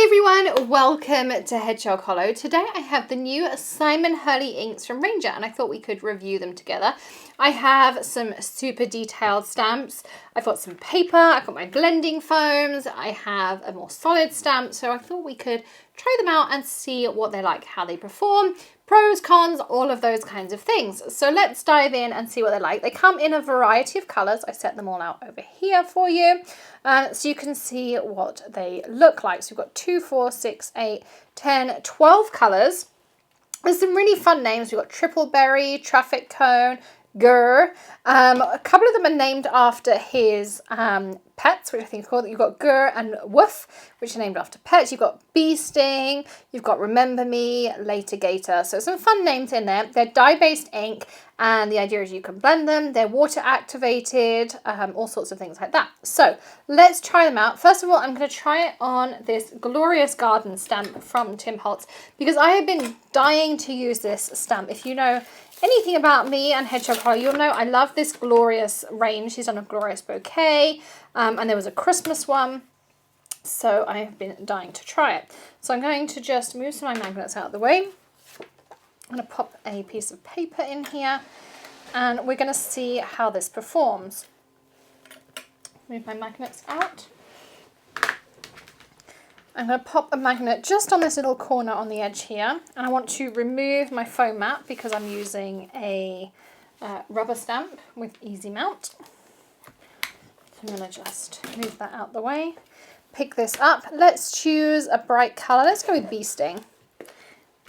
everyone, welcome to Hedgehog Hollow. Today I have the new Simon Hurley inks from Ranger and I thought we could review them together. I have some super detailed stamps, I've got some paper, I've got my blending foams, I have a more solid stamp, so I thought we could try them out and see what they're like, how they perform, pros, cons, all of those kinds of things. So let's dive in and see what they're like. They come in a variety of colours. I set them all out over here for you so you can see what they look like. So we've got 2, 4, 6, 8, 10, 12 colours. There's some really fun names. We've got Triple Berry, Traffic Cone, Grrr. A couple of them are named after his pets, which I think is called. You've got Grrr and Woof, which are named after pets. You've got Bee Sting, you've got Remember Me, Lator, Gator. So some fun names in there. They're dye-based ink, and the idea is you can blend them. They're water activated, all sorts of things like that. So let's try them out. First of all, I'm going to try it on this Glorious Garden stamp from Tim Holtz because I have been dying to use this stamp. If you know anything about me and Hedgehog Hollow, you'll know I love this Glorious range. She's done a Glorious Bouquet, and there was a Christmas one, so I have been dying to try it. So I'm going to just move some of my magnets out of the way. I'm going to pop a piece of paper in here, and we're going to see how this performs. Move my magnets out. I'm going to pop a magnet just on this little corner on the edge here, and I want to remove my foam mat because I'm using a rubber stamp with easy mount. So I'm going to just move that out the way. Pick this up. Let's choose a bright colour. Let's go with Bee Sting.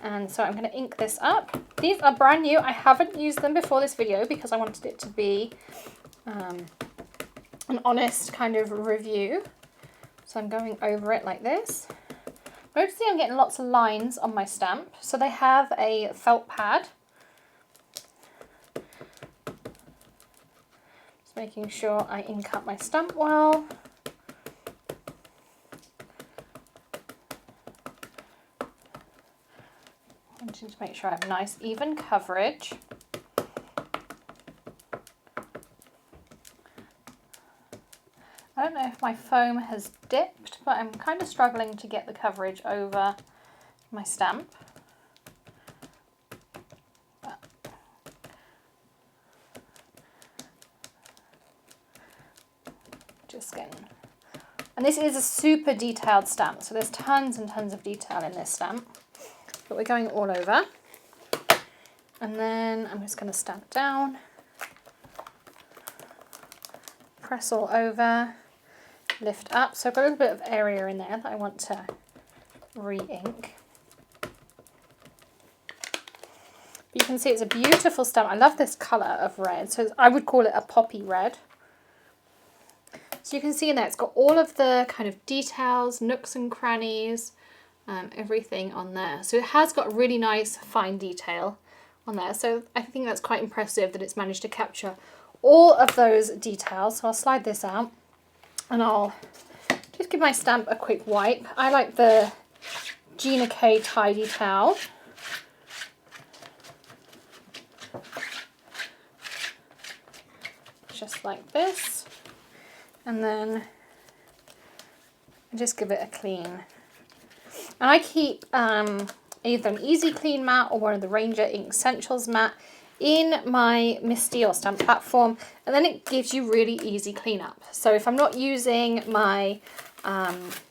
And so I'm going to ink this up. These are brand new. I haven't used them before this video because I wanted it to be an honest kind of review. So I'm going over it like this. Noticing I'm getting lots of lines on my stamp. So they have a felt pad. Just making sure I ink up my stamp well. Wanting to make sure I have nice even coverage. I don't know if my foam has dipped, but I'm kind of struggling to get the coverage over my stamp. Just getting, and this is a super detailed stamp, so there's tons and tons of detail in this stamp, but we're going all over. And then I'm just going to stamp down, press all over, lift up. So I've got a little bit of area in there that I want to re-ink. You can see it's a beautiful stamp. I love this colour of red. So I would call it a poppy red. So you can see in there it's got all of the kind of details, nooks and crannies, everything on there. So it has got really nice fine detail on there. So I think that's quite impressive that it's managed to capture all of those details. So I'll slide this out. And I'll just give my stamp a quick wipe. I like the Gina K Tidy Towel. Just like this. And then I just give it a clean. And I keep either an Easy Clean mat or one of the Ranger Ink Essentials mat in my Misty or stamp platform, and then it gives you really easy cleanup. So if I'm not using my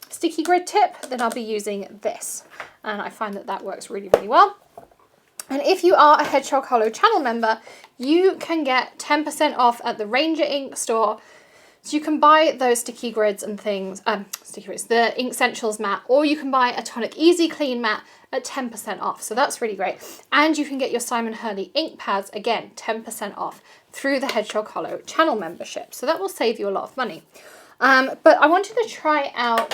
sticky grid tip, then I'll be using this, and I find that that works really, really well. And if you are a Hedgehog Hollow channel member, you can get 10% off at the Ranger Ink store. So you can buy those sticky grids and things, the Ink Essentials mat, or you can buy a Tonic Easy Clean mat at 10% off. So that's really great. And you can get your Simon Hurley ink pads, again, 10% off through the Hedgehog Hollow channel membership. So that will save you a lot of money. But I wanted to try out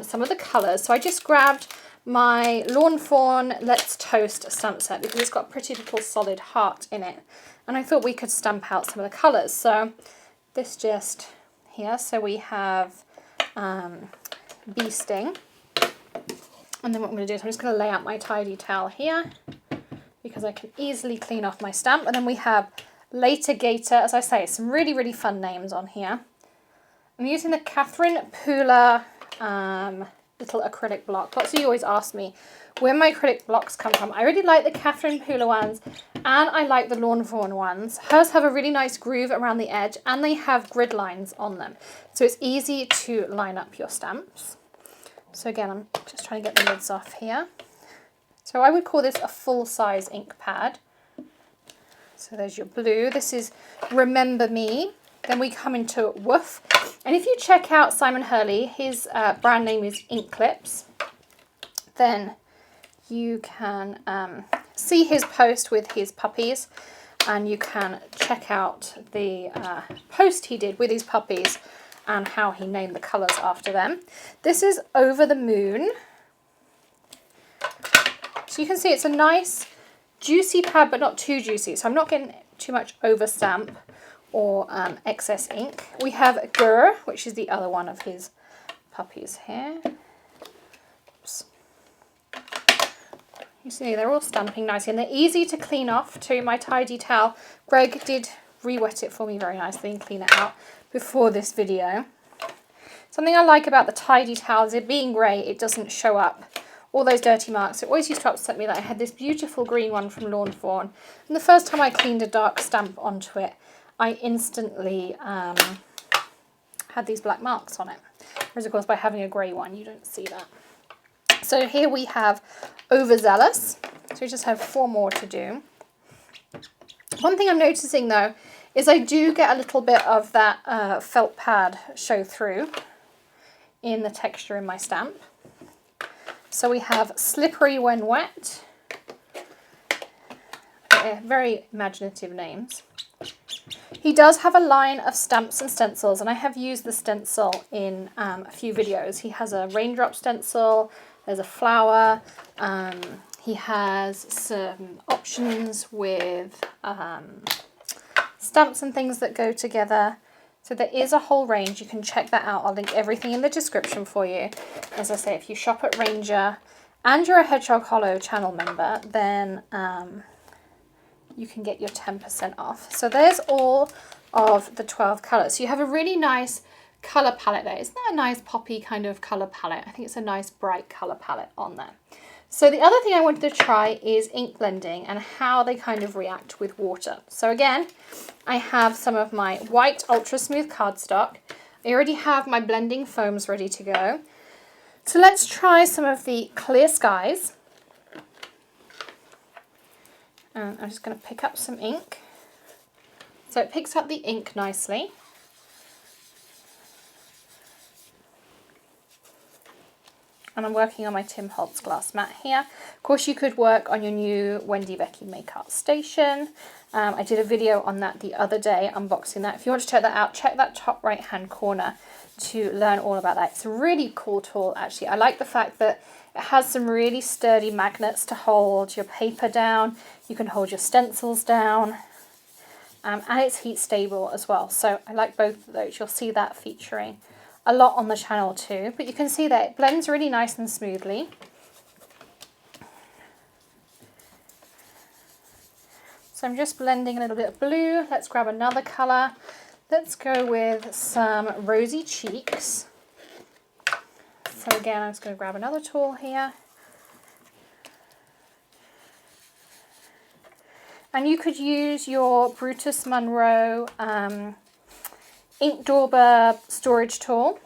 some of the colours. So I just grabbed my Lawn Fawn Let's Toast stamp set because it's got a pretty little solid heart in it. And I thought we could stamp out some of the colours. So this just here. So we have Bee Sting. And then what I'm going to do is I'm just going to lay out my tidy towel here because I can easily clean off my stamp. And then we have Later, Gator. As I say, some really, really fun names on here. I'm using the Catherine Pooler little acrylic block. Lots of you always ask me where my acrylic blocks come from. I really like the Catherine Pooler ones, and I like the Lawn Fawn ones. Hers have a really nice groove around the edge, and they have grid lines on them. So it's easy to line up your stamps. So again, I'm just trying to get the lids off here. So I would call this a full-size ink pad. So there's your blue. This is Remember Me. Then we come into Woof. And if you check out Simon Hurley, his brand name is Ink Clips, then you can see his post with his puppies, and you can check out the post he did with his puppies and how he named the colours after them. This is Over the Moon. So you can see it's a nice juicy pad, but not too juicy. So I'm not getting too much over stamp or excess ink. We have Grrr, which is the other one of his puppies here. Oops. You see they're all stamping nicely, and they're easy to clean off too. My tidy towel, Greg did re-wet it for me very nicely and clean it out before this video. Something I like about the tidy towels, it being grey, it doesn't show up all those dirty marks. It always used to upset me that I had this beautiful green one from Lawn Fawn, and the first time I cleaned a dark stamp onto it, I instantly had these black marks on it. Whereas of course by having a grey one, you don't see that. So here we have Overzealous. So we just have 4 more to do. One thing I'm noticing though is I do get a little bit of that felt pad show through in the texture in my stamp. So we have Slippery When Wet. Very imaginative names. He does have a line of stamps and stencils, and I have used the stencil in a few videos. He has a raindrop stencil, there's a flower, he has some options with stamps and things that go together. So there is a whole range. You can check that out. I'll link everything in the description for you. As I say, if you shop at Ranger and you're a Hedgehog Hollow channel member, then you can get your 10% off. So there's all of the 12 colours. So you have a really nice colour palette there. Isn't that a nice poppy kind of colour palette? I think it's a nice bright colour palette on there. So the other thing I wanted to try is ink blending and how they kind of react with water. So again, I have some of my white ultra smooth cardstock. I already have my blending foams ready to go. So let's try some of the Clear Skies. And I'm just going to pick up some ink. So it picks up the ink nicely. And I'm working on my Tim Holtz glass mat here. Of course, you could work on your new Wendy Becky Make Art Station. I did a video on that the other day, unboxing that. If you want to check that out, check that top right hand corner to learn all about that. It's a really cool tool, actually. I like the fact that it has some really sturdy magnets to hold your paper down. You can hold your stencils down. And it's heat stable as well. So I like both of those. You'll see that featuring a lot on the channel too, but you can see that it blends really nice and smoothly. So I'm just blending a little bit of blue. Let's grab another colour. Let's go with some Rosy Cheeks. So again, I'm just going to grab another tool here. And you could use your Brutus Monroe Ink Dauber storage tool.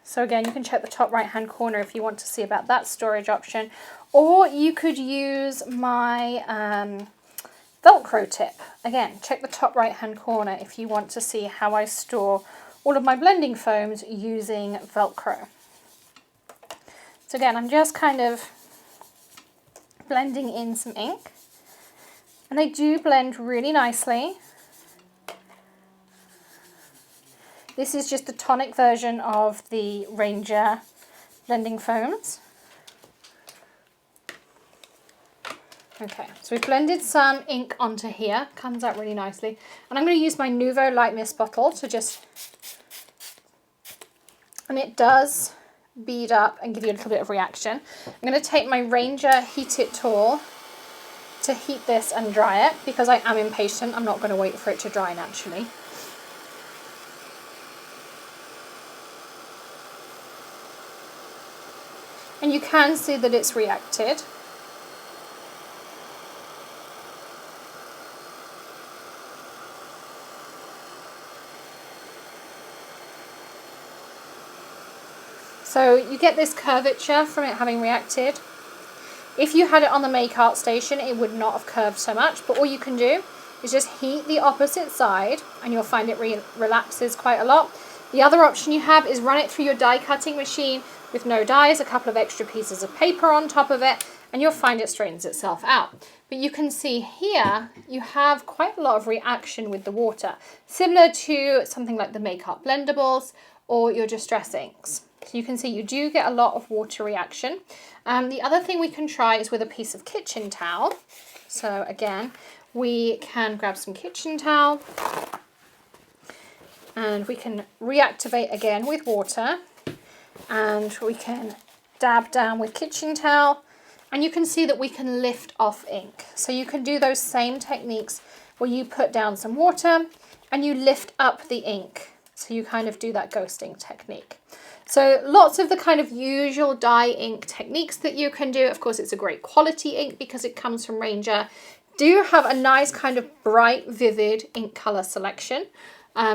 So again, you can check the top right hand corner if you want to see about that storage option, or you could use my Velcro tip. Again, check the top right hand corner if you want to see how I store all of my blending foams using Velcro. So again, I'm just kind of blending in some ink, and they do blend really nicely. This is just the tonic version of the Ranger blending foams. Okay, so we've blended some ink onto here. Comes out really nicely. And I'm going to use my Nuvo Light Mist bottle to just... And it does bead up and give you a little bit of reaction. I'm going to take my Ranger Heat It tool to heat this and dry it, because I am impatient. I'm not going to wait for it to dry naturally. and you can see that it's reacted. So you get this curvature from it having reacted. If you had it on the make art station, it would not have curved so much, but all you can do is just heat the opposite side and you'll find it relaxes quite a lot. The other option you have is run it through your die cutting machine with no dies, a couple of extra pieces of paper on top of it, and you'll find it straightens itself out. But you can see here, you have quite a lot of reaction with the water, similar to something like the make art blendables or your distress inks. So you can see you do get a lot of water reaction. The other thing we can try is with a piece of kitchen towel. So again, we can grab some kitchen towel and we can reactivate again with water, and we can dab down with kitchen towel, and you can see that we can lift off ink. So you can do those same techniques where you put down some water and you lift up the ink. So you kind of do that ghosting technique. So lots of the kind of usual dye ink techniques that you can do. Of course, it's a great quality ink because it comes from Ranger. Do have a nice kind of bright, vivid ink color selection.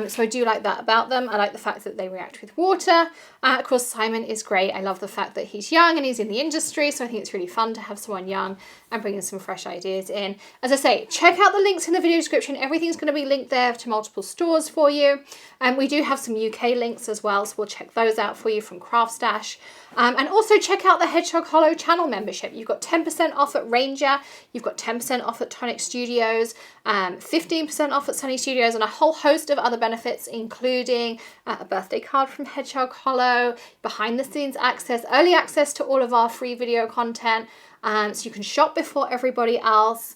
So I do like that about them. I like the fact that they react with water. Of course, Simon is great. I love the fact that he's young and he's in the industry. So I think it's really fun to have someone young and bringing some fresh ideas in. As I say, check out the links in the video description. Everything's going to be linked there to multiple stores for you. And we do have some UK links as well. So we'll check those out for you from Craft Stash. And also check out the Hedgehog Hollow channel membership. You've got 10% off at Ranger. You've got 10% off at Tonic Studios, 15% off at Sunny Studios, and a whole host of other benefits, including a birthday card from Hedgehog Hollow, behind the scenes access, early access to all of our free video content, so you can shop before everybody else,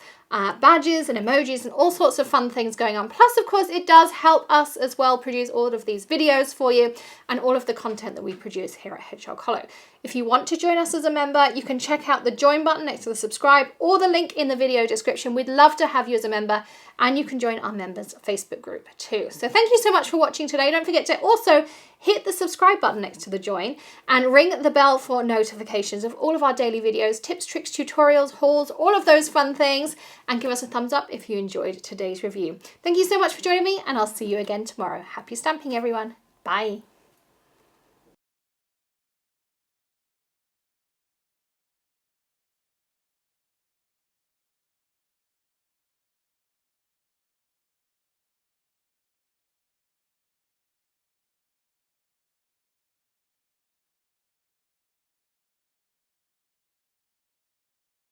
badges and emojis and all sorts of fun things going on. Plus, of course, it does help us as well produce all of these videos for you and all of the content that we produce here at Hedgehog Hollow. If you want to join us as a member, you can check out the join button next to the subscribe or the link in the video description. We'd love to have you as a member, and you can join our members Facebook group too. So thank you so much for watching today. Don't forget to also hit the subscribe button next to the join and ring the bell for notifications of all of our daily videos, tips, tricks, tutorials, hauls, all of those fun things, and give us a thumbs up if you enjoyed today's review. Thank you so much for joining me, and I'll see you again tomorrow. Happy stamping, everyone. Bye.